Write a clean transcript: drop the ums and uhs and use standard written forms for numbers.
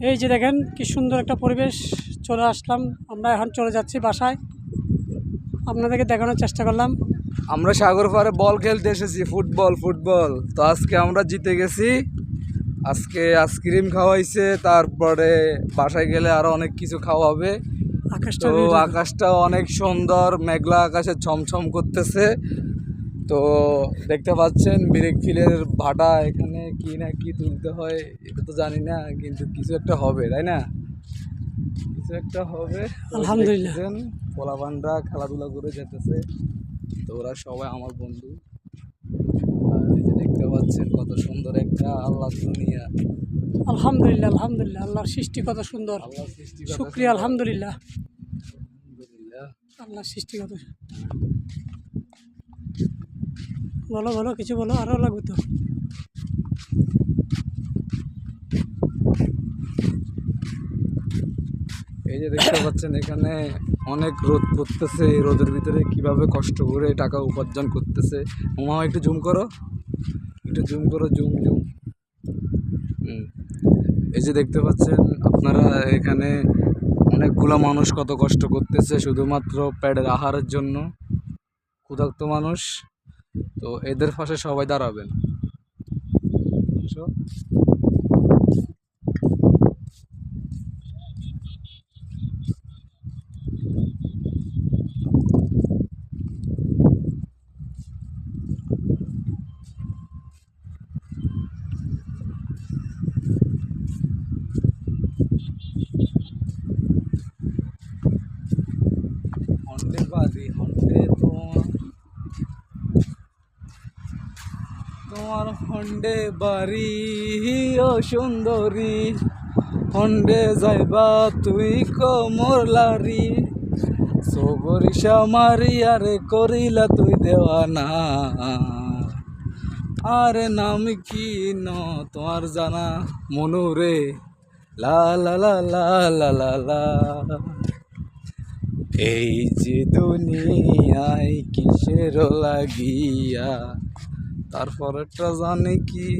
এই যে দেখেন কি সুন্দর একটা পরিবেশ, চলে আসলাম। আমরা এখন চলে যাচ্ছি বাসায়, আপনাদেরকে দেখানোর চেষ্টা করলাম। আমরা সাগর পাড়ে বল খেলতে এসেছি, ফুটবল ফুটবল। তো আজকে আমরা জিতে গেছি। আজকে আইসক্রিম খাওয়াইছে, তারপরে বাসায় গেলে আরো অনেক কিছু খাওয়া হবে। আকাশটা তো আকাশটা অনেক সুন্দর, মেঘলা আকাশে ছমছম করতেছে। তো দেখতে পাচ্ছেন ব্রেক ফিলের ভাটা, এখানে কি না কি তুলতে হয় এটা তো জানি না, কিন্তু কিছু একটা হবে, তাই না? কিছু একটা হবে। আলহামদুলিল্লাহ। পোলাপানরা খেলাধুলা করে যেতেছে। তো ওরা সবাই আমার বন্ধু। আর এই যে দেখতে পাচ্ছেন কত সুন্দর একটা আল্লাহ দুনিয়া। আলহামদুলিল্লাহ, আলহামদুলিল্লাহ, আল্লাহর সৃষ্টি কত সুন্দর। আল্লাহ সৃষ্টি শুকরিয়া, আলহামদুলিল্লাহ। আলহামদুলিল্লাহ। আল্লাহর সৃষ্টি কত। বলো বলো, কিছু বলো, আরও লাগবে তো। এই যে দেখতে পাচ্ছেন এখানে অনেক রোদ পড়তেছে। এই রোদের ভিতরে কিভাবে কষ্ট করে টাকা উপার্জন করতেছে। মামা একটু জুম করো, একটু জুম করো, জুম জুম। এই যে দেখতে পাচ্ছেন আপনারা এখানে অনেকগুলো মানুষ কত কষ্ট করতেছে শুধুমাত্র পেটের আহারের জন্য। ক্ষুধার্ত মানুষ। তো এদের পাশে সবাই দাঁড়াবেন। হন্ডে বাদি হন্ডে তোমার হন্ডে বাড়ি ও সুন্দরী, হন্ডে যাইবা তুই কোমর লারি, সবরিশা মারিয়া রে করিলা তুই দেওয়ানা, আরে নাম কি ন তোমার জানা মনু রে, লা লা লা লা লা লা লা। এই যে দুনিয়ায় কিসের লাগিয়া, তারপরেরটা জানে কি।